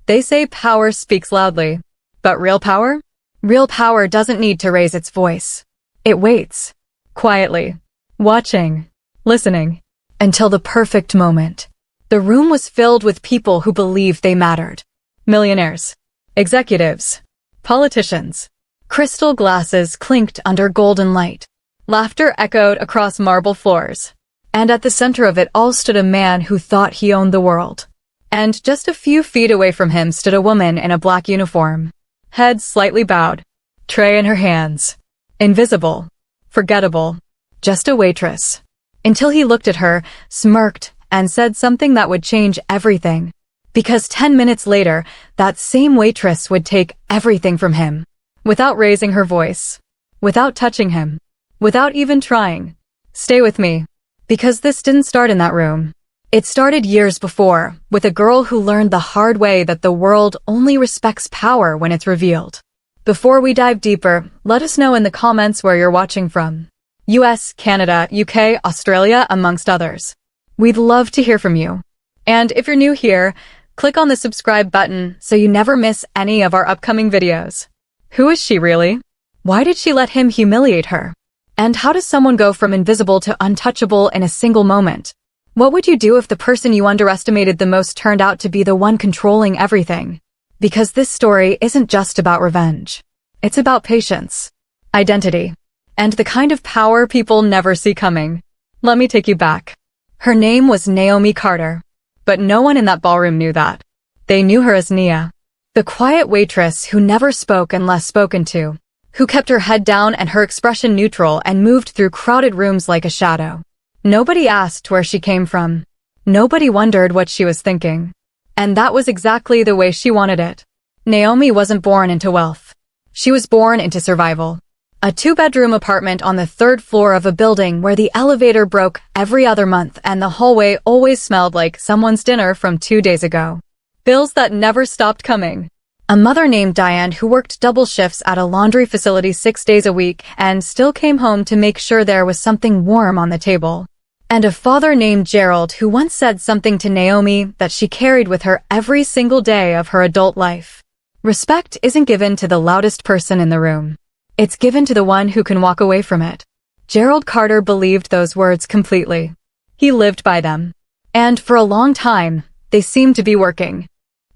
They say power speaks loudly. But real power? Real power doesn't need to raise its voice. It waits. Quietly. Watching. Listening. Until the perfect moment. The room was filled with people who believed they mattered. Millionaires. Executives. Politicians. Crystal glasses clinked under golden light. Laughter echoed across marble floors. And at the center of it all stood a man who thought he owned the world. And just a few feet away from him stood a woman in a black uniform. Head slightly bowed. Tray in her hands. Invisible. Forgettable. Just a waitress. Until he looked at her, smirked, and said something that would change everything. Because 10 minutes later, that same waitress would take everything from him. Without raising her voice. Without touching him. Without even trying. Stay with me. Because this didn't start in that room. It started years before, with a girl who learned the hard way that the world only respects power when it's revealed. Before we dive deeper, let us know in the comments where you're watching from. US, Canada, UK, Australia, amongst others. We'd love to hear from you. And if you're new here, click on the subscribe button so you never miss any of our upcoming videos. Who is she really? Why did she let him humiliate her? And how does someone go from invisible to untouchable in a single moment? What would you do if the person you underestimated the most turned out to be the one controlling everything? Because this story isn't just about revenge. It's about patience, identity, and the kind of power people never see coming. Let me take you back. Her name was Naomi Carter. But no one in that ballroom knew that. They knew her as Nia, the quiet waitress who never spoke unless spoken to, who kept her head down and her expression neutral and moved through crowded rooms like a shadow. Nobody asked where she came from. Nobody wondered what she was thinking. And that was exactly the way she wanted it. Naomi wasn't born into wealth. She was born into survival. A 2-bedroom apartment on the 3rd floor of a building where the elevator broke every other month and the hallway always smelled like someone's dinner from 2 days ago. Bills that never stopped coming. A mother named Diane who worked double shifts at a laundry facility 6 days a week and still came home to make sure there was something warm on the table. And a father named Gerald who once said something to Naomi that she carried with her every single day of her adult life. Respect isn't given to the loudest person in the room. It's given to the one who can walk away from it. Gerald Carter believed those words completely. He lived by them. And for a long time, they seemed to be working.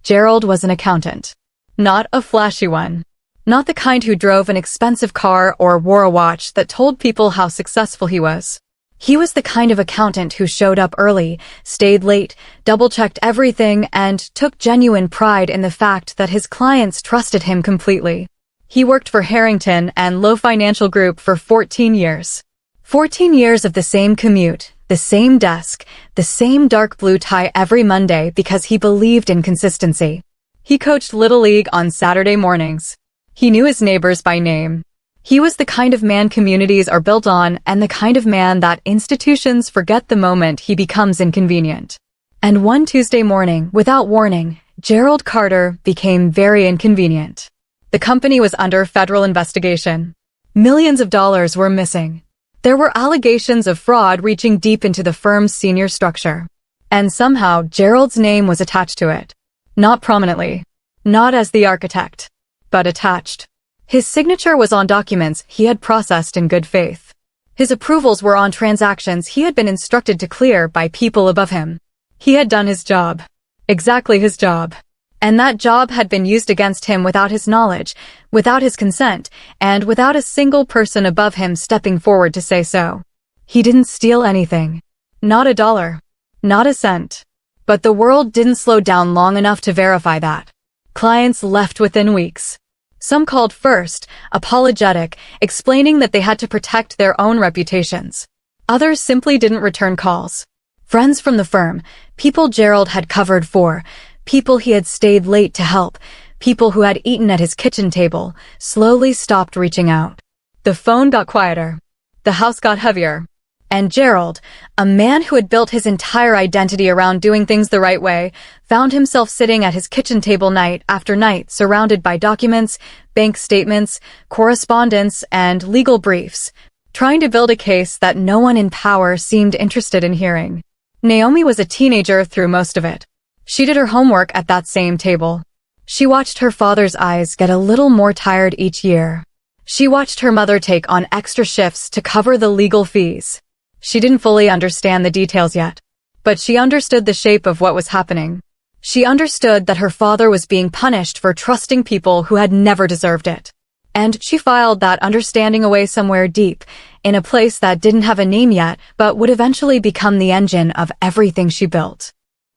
Gerald was an accountant. Not a flashy one. Not the kind who drove an expensive car or wore a watch that told people how successful he was. He was the kind of accountant who showed up early, stayed late, double-checked everything, and took genuine pride in the fact that his clients trusted him completely. He worked for Harrington and Lowe Financial Group for 14 years. 14 years of the same commute, the same desk, the same dark blue tie every Monday because he believed in consistency. He coached Little League on Saturday mornings. He knew his neighbors by name. He was the kind of man communities are built on and the kind of man that institutions forget the moment he becomes inconvenient. And one Tuesday morning, without warning, Gerald Carter became very inconvenient. The company was under federal investigation. Millions of dollars were missing. There were allegations of fraud reaching deep into the firm's senior structure. And somehow, Gerald's name was attached to it. Not prominently. Not as the architect. But attached. His signature was on documents he had processed in good faith. His approvals were on transactions he had been instructed to clear by people above him. He had done his job. Exactly his job. And that job had been used against him without his knowledge, without his consent, and without a single person above him stepping forward to say so. He didn't steal anything. Not a dollar. Not a cent. But the world didn't slow down long enough to verify that. Clients left within weeks. Some called first, apologetic, explaining that they had to protect their own reputations. Others simply didn't return calls. Friends from the firm, people Gerald had covered for, people he had stayed late to help, people who had eaten at his kitchen table, slowly stopped reaching out. The phone got quieter. The house got heavier. And Gerald, a man who had built his entire identity around doing things the right way, found himself sitting at his kitchen table night after night surrounded by documents, bank statements, correspondence, and legal briefs, trying to build a case that no one in power seemed interested in hearing. Naomi was a teenager through most of it. She did her homework at that same table. She watched her father's eyes get a little more tired each year. She watched her mother take on extra shifts to cover the legal fees. She didn't fully understand the details yet, but she understood the shape of what was happening. She understood that her father was being punished for trusting people who had never deserved it. And she filed that understanding away somewhere deep, in a place that didn't have a name yet, but would eventually become the engine of everything she built.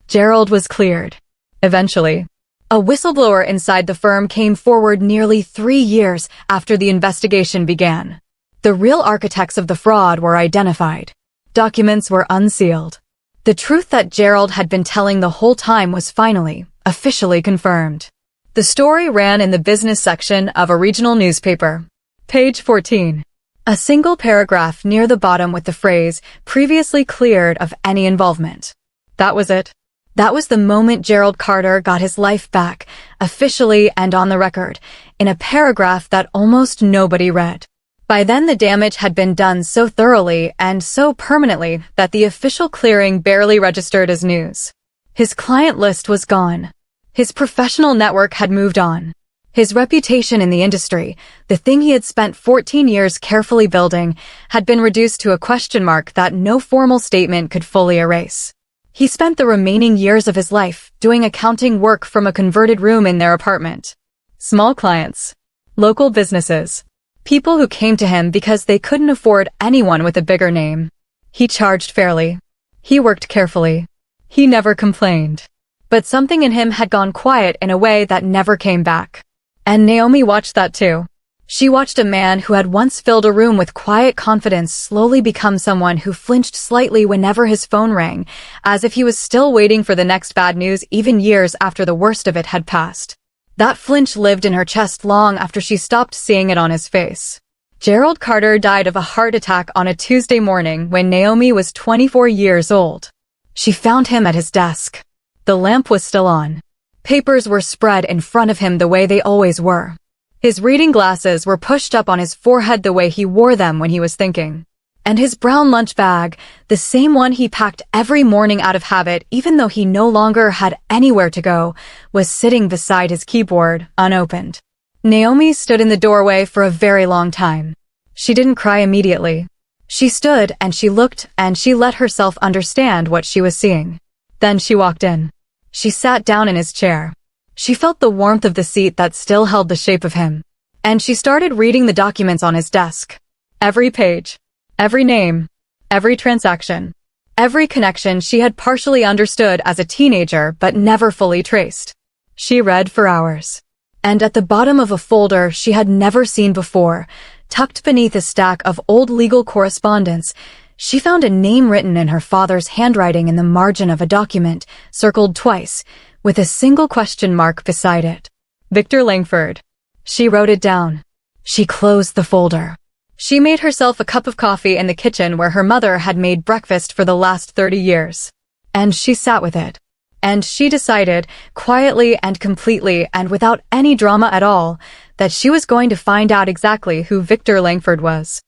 Gerald was cleared. Eventually. A whistleblower inside the firm came forward nearly 3 years after the investigation began. The real architects of the fraud were identified. Documents were unsealed. The truth that Gerald had been telling the whole time was finally, officially confirmed. The story ran in the business section of a regional newspaper. Page 14. A single paragraph near the bottom with the phrase, "previously cleared of any involvement." That was it. That was the moment Gerald Carter got his life back, officially and on the record, in a paragraph that almost nobody read. By then the damage had been done so thoroughly and so permanently that the official clearing barely registered as news. His client list was gone. His professional network had moved on. His reputation in the industry, the thing he had spent 14 years carefully building, had been reduced to a question mark that no formal statement could fully erase. He spent the remaining years of his life doing accounting work from a converted room in their apartment. Small clients, local businesses, people who came to him because they couldn't afford anyone with a bigger name. He charged fairly. He worked carefully. He never complained. But something in him had gone quiet in a way that never came back. And Naomi watched that too. She watched a man who had once filled a room with quiet confidence slowly become someone who flinched slightly whenever his phone rang, as if he was still waiting for the next bad news even years after the worst of it had passed. That flinch lived in her chest long after she stopped seeing it on his face. Gerald Carter died of a heart attack on a Tuesday morning when Naomi was 24 years old. She found him at his desk. The lamp was still on. Papers were spread in front of him the way they always were. His reading glasses were pushed up on his forehead the way he wore them when he was thinking. And his brown lunch bag, the same one he packed every morning out of habit even though he no longer had anywhere to go, was sitting beside his keyboard, unopened. Naomi stood in the doorway for a very long time. She didn't cry immediately. She stood and she looked and she let herself understand what she was seeing. Then she walked in. She sat down in his chair. She felt the warmth of the seat that still held the shape of him. And she started reading the documents on his desk. Every page. Every name. Every transaction. Every connection she had partially understood as a teenager but never fully traced. She read for hours. And at the bottom of a folder she had never seen before, tucked beneath a stack of old legal correspondence, she found a name written in her father's handwriting in the margin of a document, circled twice, with a single question mark beside it. Victor Langford. She wrote it down. She closed the folder. She made herself a cup of coffee in the kitchen where her mother had made breakfast for the last 30 years. And she sat with it. And she decided, quietly and completely and without any drama at all, that she was going to find out exactly who Victor Langford was.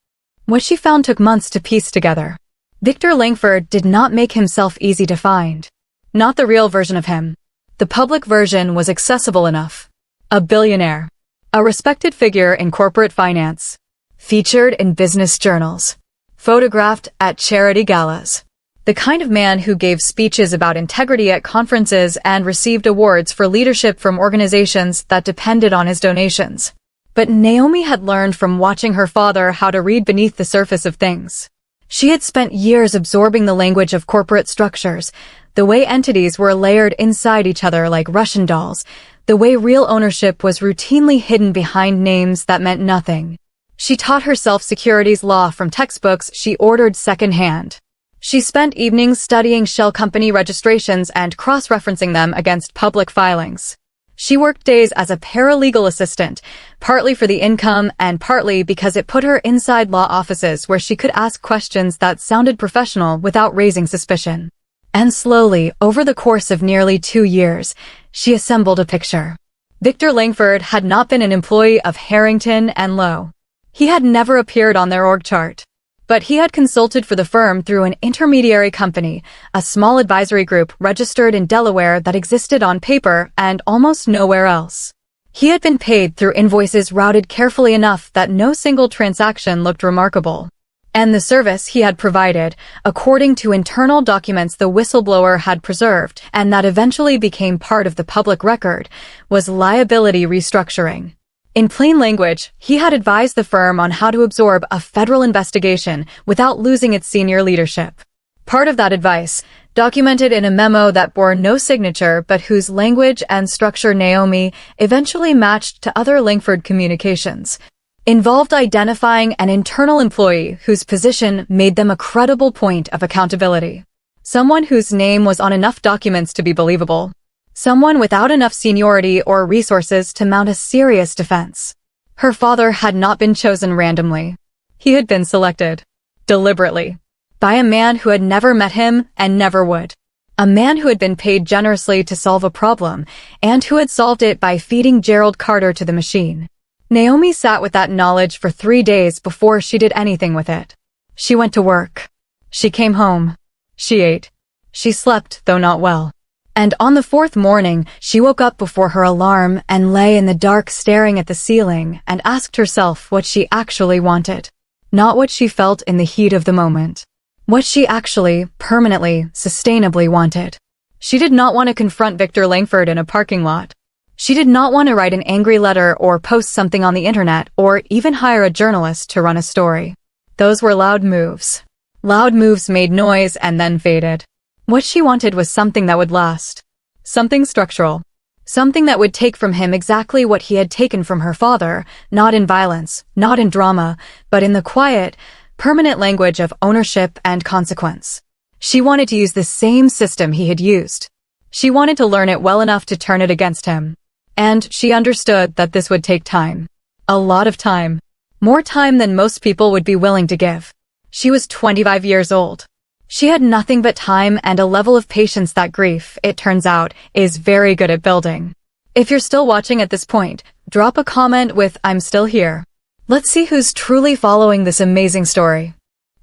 What she found took months to piece together. Victor Langford did not make himself easy to find. Not the real version of him. The public version was accessible enough. A billionaire. A respected figure in corporate finance. Featured in business journals. Photographed at charity galas. The kind of man who gave speeches about integrity at conferences and received awards for leadership from organizations that depended on his donations. But Naomi had learned from watching her father how to read beneath the surface of things. She had spent years absorbing the language of corporate structures, the way entities were layered inside each other like Russian dolls, the way real ownership was routinely hidden behind names that meant nothing. She taught herself securities law from textbooks she ordered secondhand. She spent evenings studying shell company registrations and cross-referencing them against public filings. She worked days as a paralegal assistant, partly for the income and partly because it put her inside law offices where she could ask questions that sounded professional without raising suspicion. And slowly, over the course of nearly 2 years, she assembled a picture. Victor Langford had not been an employee of Harrington and Lowe. He had never appeared on their org chart. But he had consulted for the firm through an intermediary company, a small advisory group registered in Delaware that existed on paper and almost nowhere else. He had been paid through invoices routed carefully enough that no single transaction looked remarkable. And the service he had provided, according to internal documents the whistleblower had preserved and that eventually became part of the public record, was liability restructuring. In plain language, he had advised the firm on how to absorb a federal investigation without losing its senior leadership. Part of that advice, documented in a memo that bore no signature but whose language and structure Naomi eventually matched to other Langford communications, involved identifying an internal employee whose position made them a credible point of accountability. Someone whose name was on enough documents to be believable. Someone without enough seniority or resources to mount a serious defense. Her father had not been chosen randomly. He had been selected. Deliberately. By a man who had never met him and never would. A man who had been paid generously to solve a problem and who had solved it by feeding Gerald Carter to the machine. Naomi sat with that knowledge for 3 days before she did anything with it. She went to work. She came home. She ate. She slept, though not well. And on the 4th morning, she woke up before her alarm and lay in the dark staring at the ceiling and asked herself what she actually wanted. Not what she felt in the heat of the moment. What she actually, permanently, sustainably wanted. She did not want to confront Victor Langford in a parking lot. She did not want to write an angry letter or post something on the internet or even hire a journalist to run a story. Those were loud moves. Loud moves made noise and then faded. What she wanted was something that would last. Something structural. Something that would take from him exactly what he had taken from her father, not in violence, not in drama, but in the quiet, permanent language of ownership and consequence. She wanted to use the same system he had used. She wanted to learn it well enough to turn it against him. And she understood that this would take time. A lot of time. More time than most people would be willing to give. She was 25 years old. She had nothing but time and a level of patience that grief, it turns out, is very good at building. If you're still watching at this point, drop a comment with "I'm still here." Let's see who's truly following this amazing story.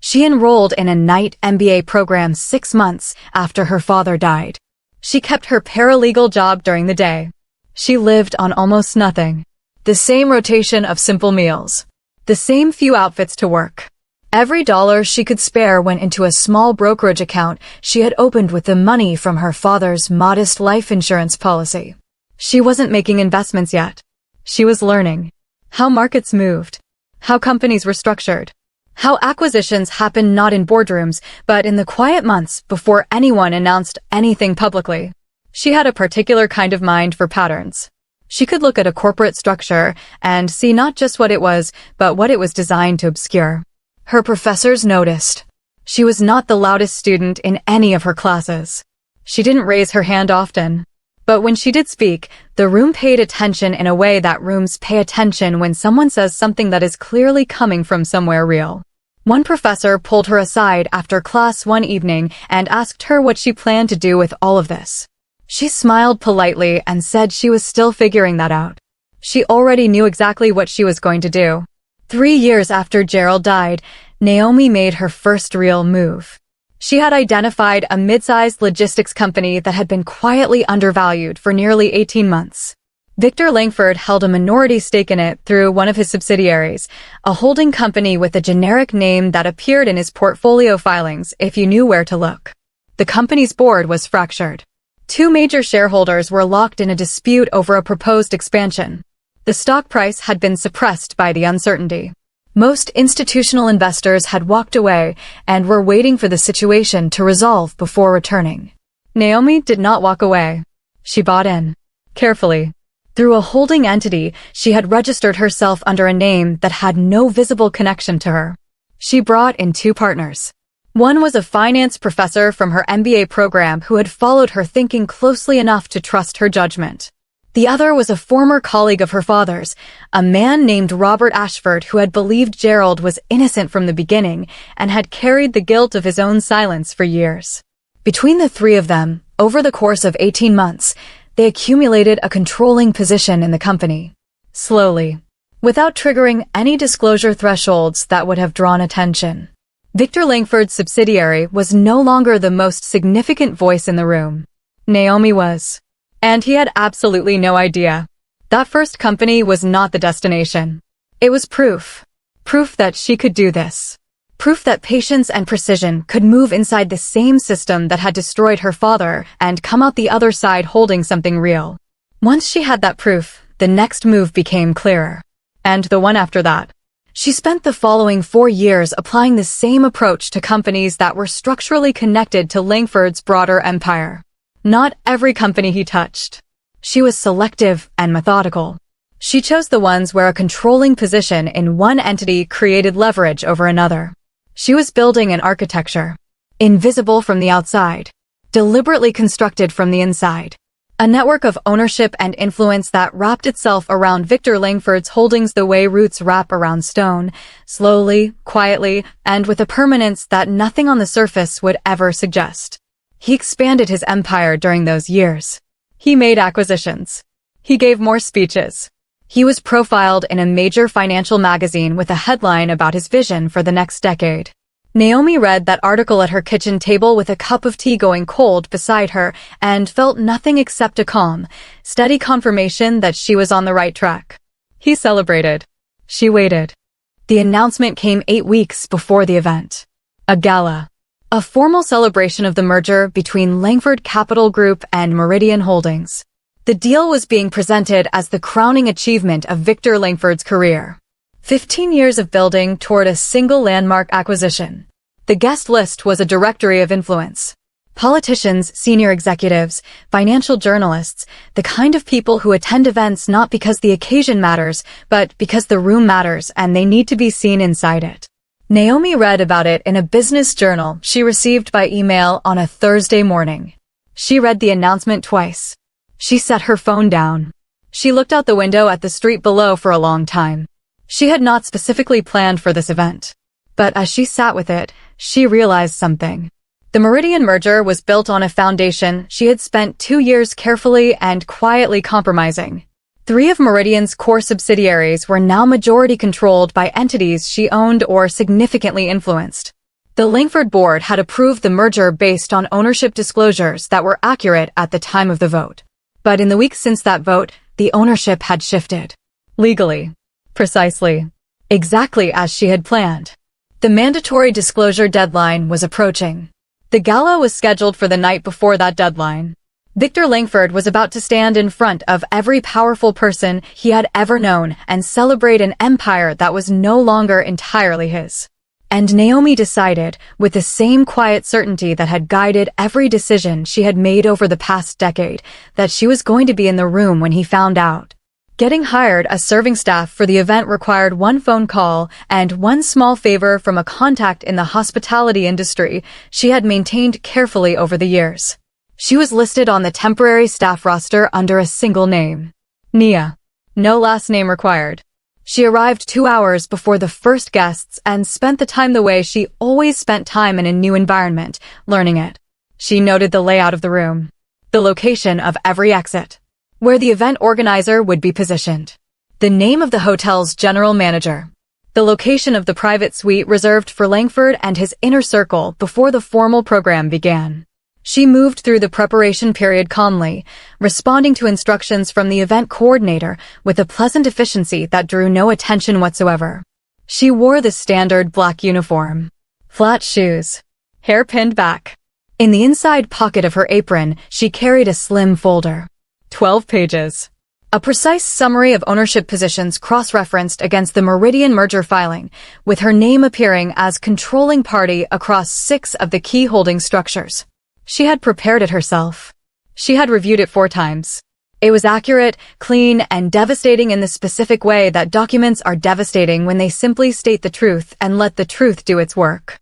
She enrolled in a night MBA program 6 months after her father died. She kept her paralegal job during the day. She lived on almost nothing. The same rotation of simple meals. The same few outfits to work. Every dollar she could spare went into a small brokerage account she had opened with the money from her father's modest life insurance policy. She wasn't making investments yet. She was learning how markets moved, how companies were structured, how acquisitions happened not in boardrooms, but in the quiet months before anyone announced anything publicly. She had a particular kind of mind for patterns. She could look at a corporate structure and see not just what it was, but what it was designed to obscure. Her professors noticed. She was not the loudest student in any of her classes. She didn't raise her hand often. But when she did speak, the room paid attention in a way that rooms pay attention when someone says something that is clearly coming from somewhere real. One professor pulled her aside after class one evening and asked her what she planned to do with all of this. She smiled politely and said she was still figuring that out. She already knew exactly what she was going to do. 3 years after Gerald died, Naomi made her first real move. She had identified a mid-sized logistics company that had been quietly undervalued for nearly 18 months. Victor Langford held a minority stake in it through one of his subsidiaries, a holding company with a generic name that appeared in his portfolio filings if you knew where to look. The company's board was fractured. 2 major shareholders were locked in a dispute over a proposed expansion. The stock price had been suppressed by the uncertainty. Most institutional investors had walked away and were waiting for the situation to resolve before returning. Naomi did not walk away. She bought in. Carefully. Through a holding entity, she had registered herself under a name that had no visible connection to her. She brought in 2 partners. One was a finance professor from her MBA program who had followed her thinking closely enough to trust her judgment. The other was a former colleague of her father's, a man named Robert Ashford who had believed Gerald was innocent from the beginning and had carried the guilt of his own silence for years. Between the 3 of them, over the course of 18 months, they accumulated a controlling position in the company. Slowly. Without triggering any disclosure thresholds that would have drawn attention. Victor Langford's subsidiary was no longer the most significant voice in the room. Naomi was. And he had absolutely no idea. That first company was not the destination. It was proof. Proof that she could do this. Proof that patience and precision could move inside the same system that had destroyed her father and come out the other side holding something real. Once she had that proof, the next move became clearer. And the one after that. She spent the following 4 years applying the same approach to companies that were structurally connected to Langford's broader empire. Not every company he touched. She was selective and methodical. She chose the ones where a controlling position in one entity created leverage over another. She was building an architecture, invisible from the outside, deliberately constructed from the inside. A network of ownership and influence that wrapped itself around Victor Langford's holdings the way roots wrap around stone, slowly, quietly, and with a permanence that nothing on the surface would ever suggest. He expanded his empire during those years. He made acquisitions. He gave more speeches. He was profiled in a major financial magazine with a headline about his vision for the next decade. Naomi read that article at her kitchen table with a cup of tea going cold beside her and felt nothing except a calm, steady confirmation that she was on the right track. He celebrated. She waited. The announcement came 8 weeks before the event. A gala. A formal celebration of the merger between Langford Capital Group and Meridian Holdings. The deal was being presented as the crowning achievement of Victor Langford's career. 15 years of building toward a single landmark acquisition. The guest list was a directory of influence. Politicians, senior executives, financial journalists, the kind of people who attend events not because the occasion matters, but because the room matters and they need to be seen inside it. Naomi read about it in a business journal she received by email on a Thursday morning. She read the announcement twice. She set her phone down. She looked out the window at the street below for a long time. She had not specifically planned for this event. But as she sat with it, she realized something. The Meridian merger was built on a foundation she had spent 2 years carefully and quietly compromising. 3 of Meridian's core subsidiaries were now majority controlled by entities she owned or significantly influenced. The Langford board had approved the merger based on ownership disclosures that were accurate at the time of the vote. But in the weeks since that vote, the ownership had shifted. Legally. Precisely. Exactly as she had planned. The mandatory disclosure deadline was approaching. The gala was scheduled for the night before that deadline. Victor Langford was about to stand in front of every powerful person he had ever known and celebrate an empire that was no longer entirely his. And Naomi decided, with the same quiet certainty that had guided every decision she had made over the past decade, that she was going to be in the room when he found out. Getting hired as serving staff for the event required 1 phone call and 1 small favor from a contact in the hospitality industry she had maintained carefully over the years. She was listed on the temporary staff roster under a single name. Nia. No last name required. She arrived 2 hours before the first guests and spent the time the way she always spent time in a new environment, learning it. She noted the layout of the room, the location of every exit, where the event organizer would be positioned, the name of the hotel's general manager, the location of the private suite reserved for Langford and his inner circle before the formal program began. She moved through the preparation period calmly, responding to instructions from the event coordinator with a pleasant efficiency that drew no attention whatsoever. She wore the standard black uniform. Flat shoes. Hair pinned back. In the inside pocket of her apron, she carried a slim folder. 12 pages. A precise summary of ownership positions cross-referenced against the Meridian merger filing, with her name appearing as controlling party across 6 of the key holding structures. She had prepared it herself. She had reviewed it 4 times. It was accurate, clean, and devastating in the specific way that documents are devastating when they simply state the truth and let the truth do its work.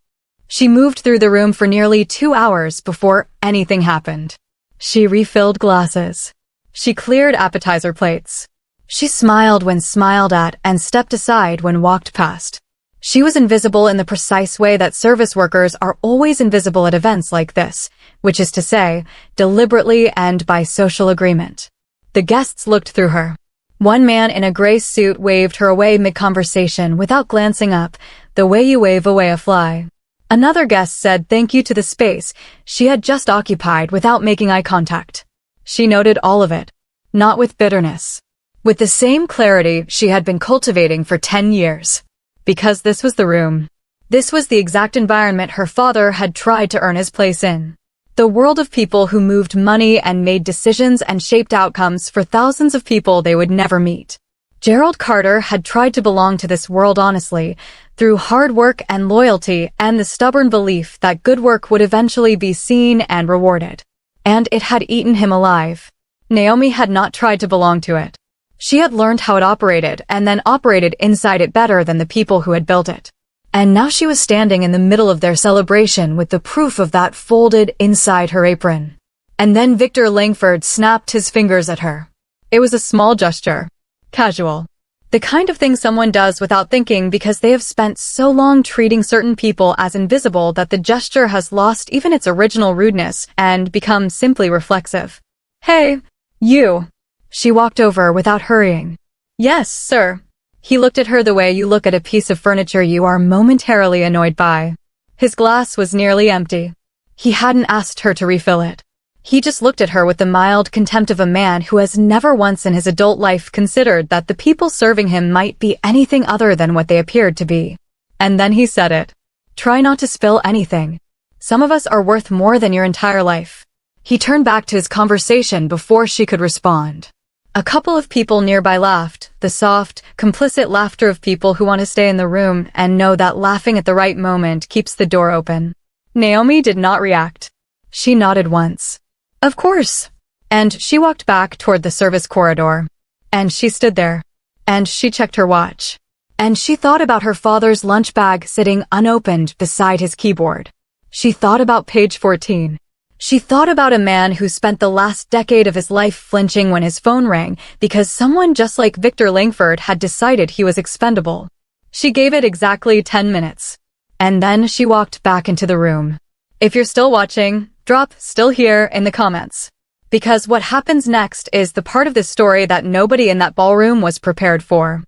She moved through the room for nearly 2 hours before anything happened. She refilled glasses. She cleared appetizer plates. She smiled when smiled at and stepped aside when walked past. She was invisible in the precise way that service workers are always invisible at events like this, which is to say, deliberately and by social agreement. The guests looked through her. One man in a gray suit waved her away mid-conversation without glancing up, the way you wave away a fly. Another guest said thank you to the space she had just occupied without making eye contact. She noted all of it, not with bitterness, with the same clarity she had been cultivating for 10 years. Because this was the room. This was the exact environment her father had tried to earn his place in. The world of people who moved money and made decisions and shaped outcomes for thousands of people they would never meet. Gerald Carter had tried to belong to this world honestly, through hard work and loyalty and the stubborn belief that good work would eventually be seen and rewarded. And it had eaten him alive. Naomi had not tried to belong to it. She had learned how it operated and then operated inside it better than the people who had built it. And now she was standing in the middle of their celebration with the proof of that folded inside her apron. And then Victor Langford snapped his fingers at her. It was a small gesture. Casual. The kind of thing someone does without thinking because they have spent so long treating certain people as invisible that the gesture has lost even its original rudeness and become simply reflexive. Hey, you. She walked over without hurrying. Yes, sir. He looked at her the way you look at a piece of furniture you are momentarily annoyed by. His glass was nearly empty. He hadn't asked her to refill it. He just looked at her with the mild contempt of a man who has never once in his adult life considered that the people serving him might be anything other than what they appeared to be. And then he said it. Try not to spill anything. Some of us are worth more than your entire life. He turned back to his conversation before she could respond. A couple of people nearby laughed, the soft, complicit laughter of people who want to stay in the room and know that laughing at the right moment keeps the door open. Naomi did not react. She nodded once. Of course. And she walked back toward the service corridor. And she stood there. And she checked her watch. And she thought about her father's lunch bag sitting unopened beside his keyboard. She thought about page 14. She thought about a man who spent the last decade of his life flinching when his phone rang because someone just like Victor Langford had decided he was expendable. She gave it exactly 10 minutes. And then she walked back into the room. If you're still watching, drop "still here" in the comments. Because what happens next is the part of the story that nobody in that ballroom was prepared for.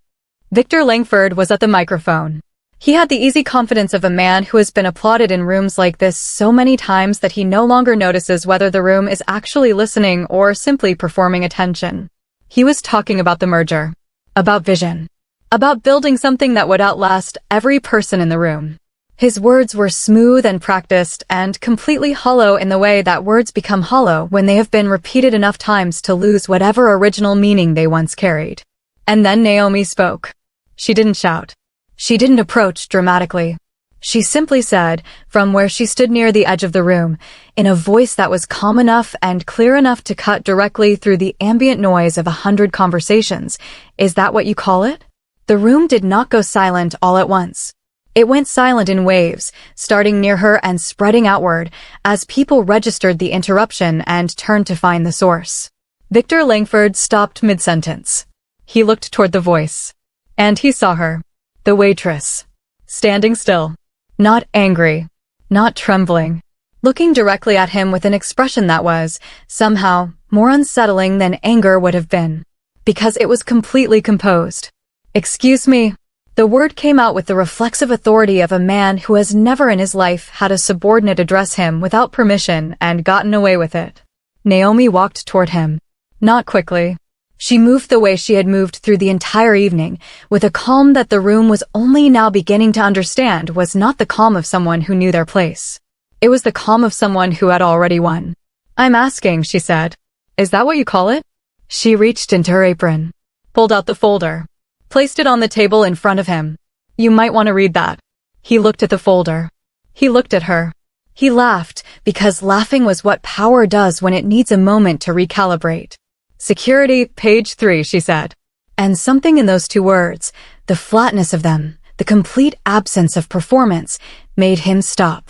Victor Langford was at the microphone. He had the easy confidence of a man who has been applauded in rooms like this so many times that he no longer notices whether the room is actually listening or simply performing attention. He was talking about the merger. About vision. About building something that would outlast every person in the room. His words were smooth and practiced and completely hollow in the way that words become hollow when they have been repeated enough times to lose whatever original meaning they once carried. And then Naomi spoke. She didn't shout. She didn't approach dramatically. She simply said, from where she stood near the edge of the room, in a voice that was calm enough and clear enough to cut directly through the ambient noise of 100 conversations, "Is that what you call it?" The room did not go silent all at once. It went silent in waves, starting near her and spreading outward, as people registered the interruption and turned to find the source. Victor Langford stopped mid-sentence. He looked toward the voice. And he saw her. The waitress. Standing still. Not angry. Not trembling. Looking directly at him with an expression that was, somehow, more unsettling than anger would have been. Because it was completely composed. Excuse me. The word came out with the reflexive authority of a man who has never in his life had a subordinate address him without permission and gotten away with it. Naomi walked toward him. Not quickly. She moved the way she had moved through the entire evening, with a calm that the room was only now beginning to understand was not the calm of someone who knew their place. It was the calm of someone who had already won. "I'm asking," she said. "Is that what you call it?" She reached into her apron, pulled out the folder, placed it on the table in front of him. "You might want to read that." He looked at the folder. He looked at her. He laughed, because laughing was what power does when it needs a moment to recalibrate. "Security, page 3, she said. And something in those two words, the flatness of them, the complete absence of performance, made him stop.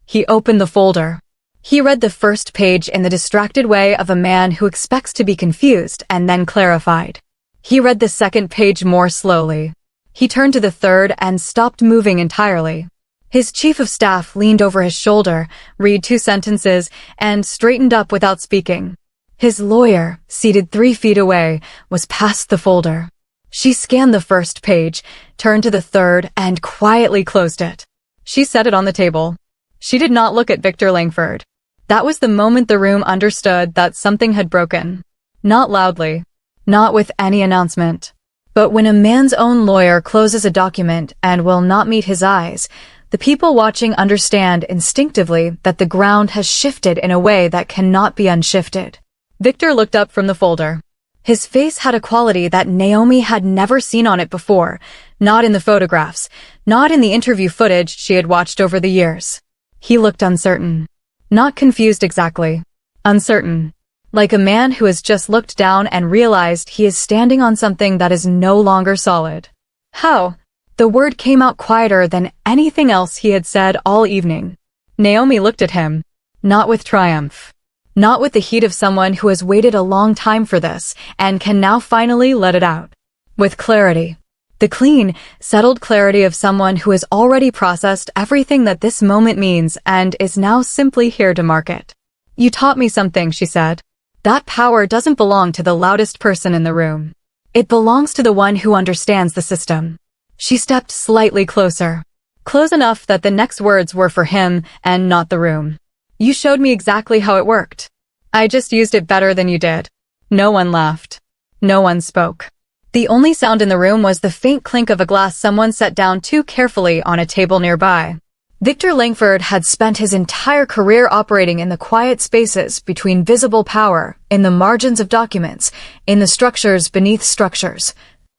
He opened the folder. He read the first page in the distracted way of a man who expects to be confused and then clarified. He read the second page more slowly. He turned to the third and stopped moving entirely. His chief of staff leaned over his shoulder, read 2 sentences, and straightened up without speaking. His lawyer, seated 3 feet away, was past the folder. She scanned the first page, turned to the third, and quietly closed it. She set it on the table. She did not look at Victor Langford. That was the moment the room understood that something had broken. Not loudly. Not with any announcement. But when a man's own lawyer closes a document and will not meet his eyes, the people watching understand instinctively that the ground has shifted in a way that cannot be unshifted. Victor looked up from the folder. His face had a quality that Naomi had never seen on it before, not in the photographs, not in the interview footage she had watched over the years. He looked uncertain. Not confused exactly. Uncertain. Like a man who has just looked down and realized he is standing on something that is no longer solid. How? The word came out quieter than anything else he had said all evening. Naomi looked at him. Not with triumph. Not with the heat of someone who has waited a long time for this and can now finally let it out. With clarity. The clean, settled clarity of someone who has already processed everything that this moment means and is now simply here to mark it. You taught me something, she said. That power doesn't belong to the loudest person in the room. It belongs to the one who understands the system. She stepped slightly closer. Close enough that the next words were for him and not the room. You showed me exactly how it worked. I just used it better than you did. No one laughed. No one spoke. The only sound in the room was the faint clink of a glass someone set down too carefully on a table nearby. Victor Langford had spent his entire career operating in the quiet spaces between visible power, in the margins of documents, in the structures beneath structures,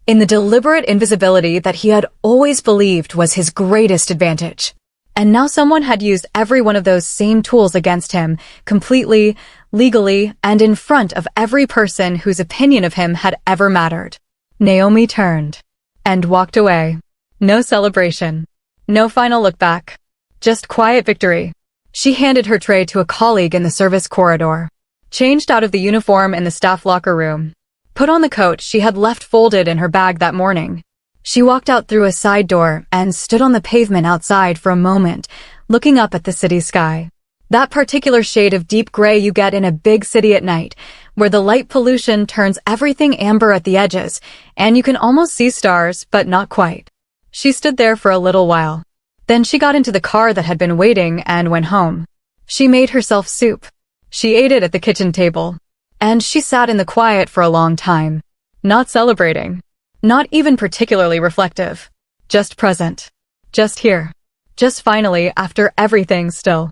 in the deliberate invisibility that he had always believed was his greatest advantage. And now someone had used every one of those same tools against him, completely, legally, and in front of every person whose opinion of him had ever mattered. Naomi turned and walked away. No celebration. No final look back. Just quiet victory. She handed her tray to a colleague in the service corridor. Changed out of the uniform in the staff locker room. Put on the coat she had left folded in her bag that morning. She walked out through a side door and stood on the pavement outside for a moment, looking up at the city sky. That particular shade of deep gray you get in a big city at night, where the light pollution turns everything amber at the edges, and you can almost see stars, but not quite. She stood there for a little while. Then she got into the car that had been waiting and went home. She made herself soup. She ate it at the kitchen table. And she sat in the quiet for a long time. Not celebrating. Not even particularly reflective. Just present. Just here. Just finally, after everything still.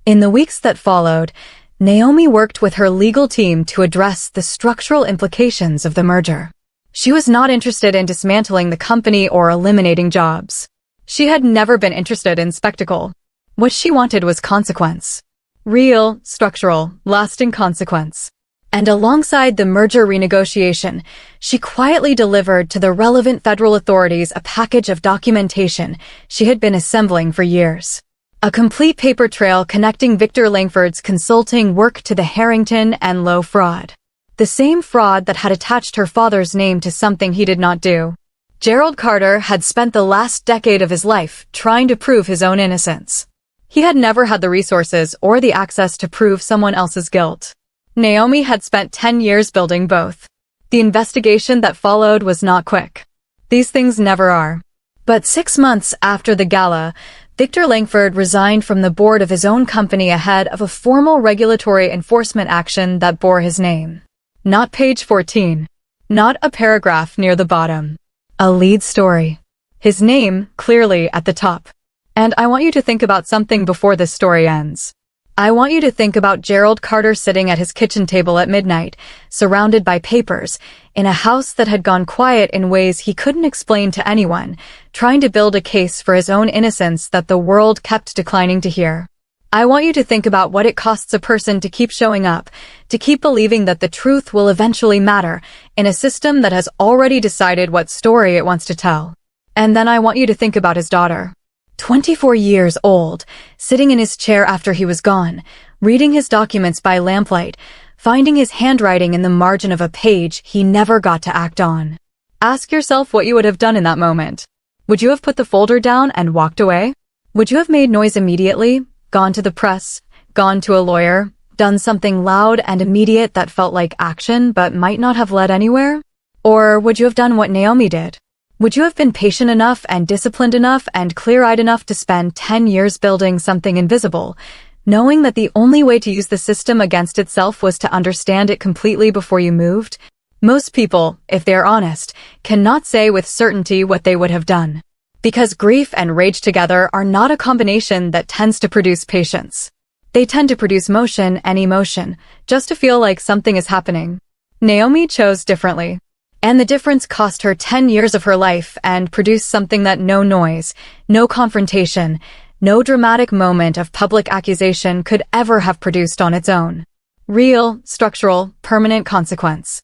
In the weeks that followed, Naomi worked with her legal team to address the structural implications of the merger. She was not interested in dismantling the company or eliminating jobs. She had never been interested in spectacle. What she wanted was consequence. Real, structural, lasting consequence. And alongside the merger renegotiation, she quietly delivered to the relevant federal authorities a package of documentation she had been assembling for years. A complete paper trail connecting Victor Langford's consulting work to the Harrington and Lowe fraud. The same fraud that had attached her father's name to something he did not do. Gerald Carter had spent the last decade of his life trying to prove his own innocence. He had never had the resources or the access to prove someone else's guilt. Naomi had spent 10 years building both. The investigation that followed was not quick. These things never are. But 6 months after the gala, Victor Langford resigned from the board of his own company ahead of a formal regulatory enforcement action that bore his name. Not page 14. Not a paragraph near the bottom. A lead story. His name clearly at the top. And I want you to think about something before this story ends. I want you to think about Gerald Carter sitting at his kitchen table at midnight, surrounded by papers, in a house that had gone quiet in ways he couldn't explain to anyone, trying to build a case for his own innocence that the world kept declining to hear. I want you to think about what it costs a person to keep showing up, to keep believing that the truth will eventually matter, in a system that has already decided what story it wants to tell. And then I want you to think about his daughter. 24 years old, sitting in his chair after he was gone, reading his documents by lamplight, finding his handwriting in the margin of a page he never got to act on. Ask yourself what you would have done in that moment. Would you have put the folder down and walked away? Would you have made noise immediately, gone to the press, gone to a lawyer, done something loud and immediate that felt like action but might not have led anywhere? Or would you have done what Naomi did? Would you have been patient enough and disciplined enough and clear-eyed enough to spend 10 years building something invisible, knowing that the only way to use the system against itself was to understand it completely before you moved? Most people, if they are honest, cannot say with certainty what they would have done. Because grief and rage together are not a combination that tends to produce patience. They tend to produce motion and emotion, just to feel like something is happening. Naomi chose differently. And the difference cost her 10 years of her life and produced something that no noise, no confrontation, no dramatic moment of public accusation could ever have produced on its own. Real, structural, permanent consequence.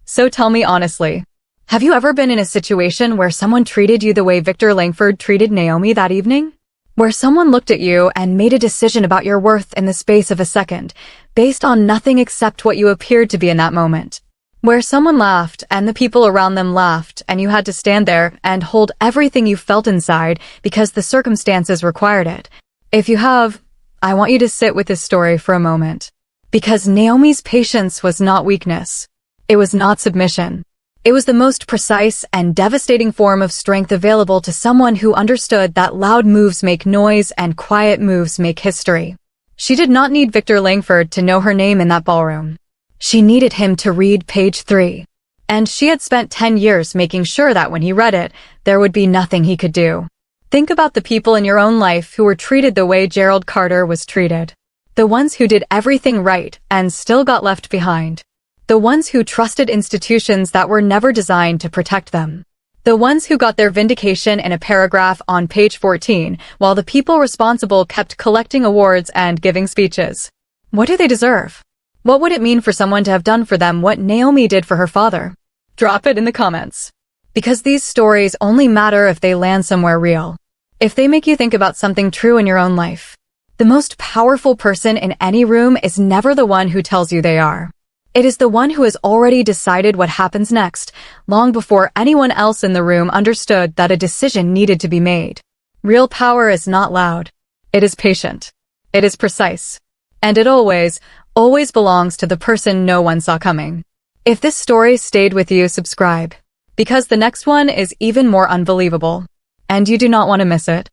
So tell me honestly, have you ever been in a situation where someone treated you the way Victor Langford treated Naomi that evening? Where someone looked at you and made a decision about your worth in the space of a second, based on nothing except what you appeared to be in that moment? Where someone laughed and the people around them laughed and you had to stand there and hold everything you felt inside because the circumstances required it. If you have, I want you to sit with this story for a moment. Because Naomi's patience was not weakness. It was not submission. It was the most precise and devastating form of strength available to someone who understood that loud moves make noise and quiet moves make history. She did not need Victor Langford to know her name in that ballroom. She needed him to read page 3. And she had spent 10 years making sure that when he read it, there would be nothing he could do. Think about the people in your own life who were treated the way Gerald Carter was treated. The ones who did everything right and still got left behind. The ones who trusted institutions that were never designed to protect them. The ones who got their vindication in a paragraph on page 14, while the people responsible kept collecting awards and giving speeches. What do they deserve? What would it mean for someone to have done for them what Naomi did for her father? Drop it in the comments. Because these stories only matter if they land somewhere real. If they make you think about something true in your own life. The most powerful person in any room is never the one who tells you they are. It is the one who has already decided what happens next, long before anyone else in the room understood that a decision needed to be made. Real power is not loud. It is patient. It is precise. And it always belongs to the person no one saw coming. If this story stayed with you, subscribe. Because the next one is even more unbelievable. And you do not want to miss it.